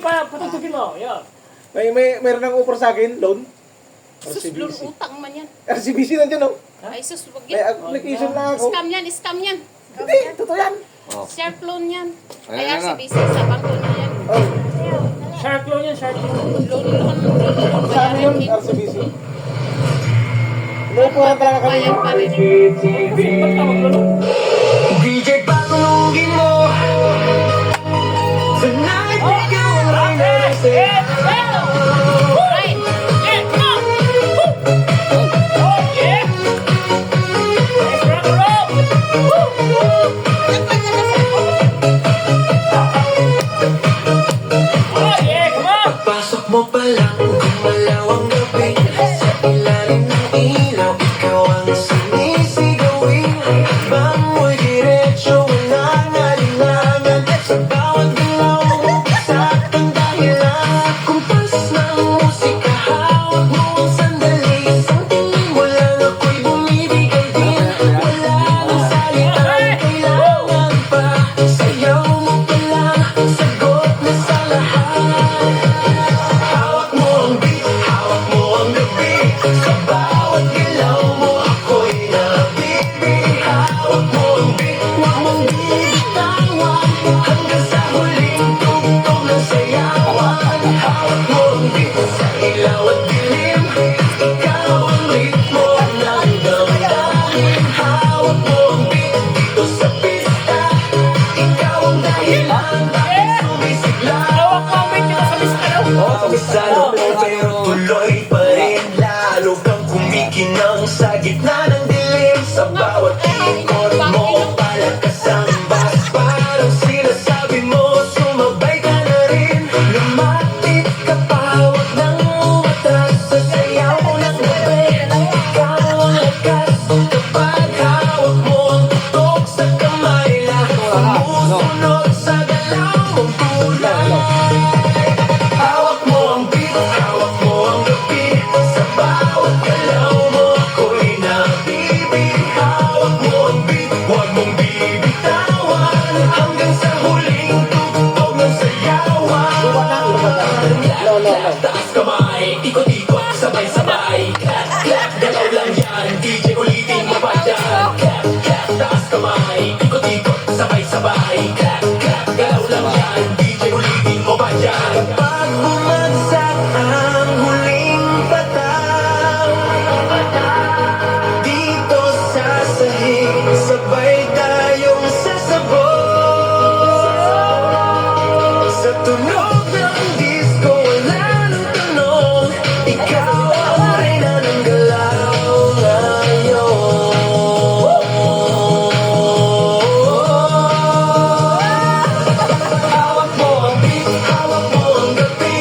Patutugin mo, yun. Meron ng offer sa akin, loan. Sus, lul, utang man yan. RCBC nandiyan, no? Ay, sus, wag May yan. application na ako. Scam yan, scam yan. Hindi, totoo yan. Sharp loan yan. Ay, Ayan na. RCBC, sa bangko niya yan. Oh, Shark loan yan, shark loan. Loan. saan yun, RCBC? Inuupuhan talaga kami. Bayad pa rin. Ba't ka maglulong? DJ patulungin mo. Tonight ikaw ang rinasay. Right. Yeah, come on! Woo! Oh, yeah! Let's rock and roll! Woo! Oh, yeah, come on! Pagpasok mo pa lang, gumalaw ang gabi. Sa ilalim ng ilaw, ikaw ang sinisigawin. Habang mo'y diretso, walang alinlangan. Sa bawat galaw mo, sa ating dahilan. Kumpas ng musika, hawak mo ang sandali. Isang tingin mo lang ako'y bumibigay din. Wala nang salitang kailangan pa. Sayaw mo pa lang, sagot na sa lahat. Hawak mo ang beat, hawak mo ang gabi. Sa bawat galaw mo ako'y nabibig. Hawak mo ang beat, huwag mong bibitawan. Hanggang sa huling tugtog ng sayawan. Hawak mo ang beat, sa ilaw at dilim. Ikaw ang ritmo ng damdamin. Hawak mo ang beat, dito sa pista. Ikaw ang dahilan, bakit sumisigla. Hawak mo ang mic dito sa miskalaw. Salo mo pero tuloy pa rin. Lalo kang kumikinang sa gitna ng dilim. Sa bawat ikot mo, palakas ang bass. Parang sinasabi mo, sumabay ka na rin. Lumapit ka pa, huwag nang umatras. Sa sayaw ng gabi, ikaw ang lakas. Kapag hawak mo ang tutok sa kamay, lahat sumusunod sa galaw mong kulay. Hawak mo ang beat, hawak mo ang gabi. Sa bawat galaw mo ako'y nabibig. Hawak mo ang beat, huwag mong bibitawan. Hanggang sa huling tugtog ng sayawan. Taas kamay, ikot-ikot, sabay-sabay. Clap, clap, galaw lang yan. DJ ulitin mo pa dyan. Clap, clap, taas kamay, ikot-ikot, sabay-sabay. Clap, clap, galaw lang yan. DJ ulitin mo pa dyan. Pag bumagsak ang huling patang, dito sa sahig, sabay tayong sasabog. Sa tunog ng disco, wala nang tanong. Ikaw ang reyna ng galaw ngayon. Hawak mo ang beat, hawak mo ang gabi.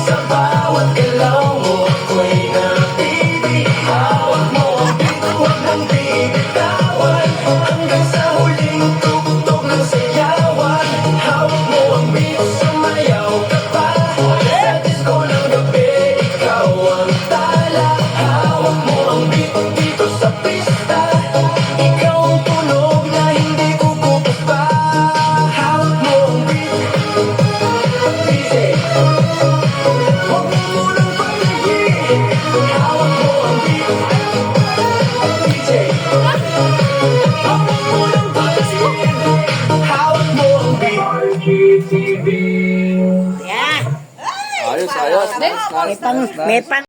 Sa bawat galaw mo ako'y nabibig. Hawak mo ang beat, huwag mong bibitawan. Hanggang sa huling tugtog ng sayawan. Hawak mo ang beat, sumayaw ka pa. Sa disco ng gabi, ikaw ang tala. Hawak mo ang beat, dito sa pista. Ikaw ang tunog na hindi kukupas pa. Hawak mo ang beat, DJ. Huwag mo munang paligid. Hawak mo ang beat, DJ. Huwag mo munang paligid. Hawak mo ang beat, RGTV. Yan. Ayos, ayos. Nice, nice, nice, nice. May pan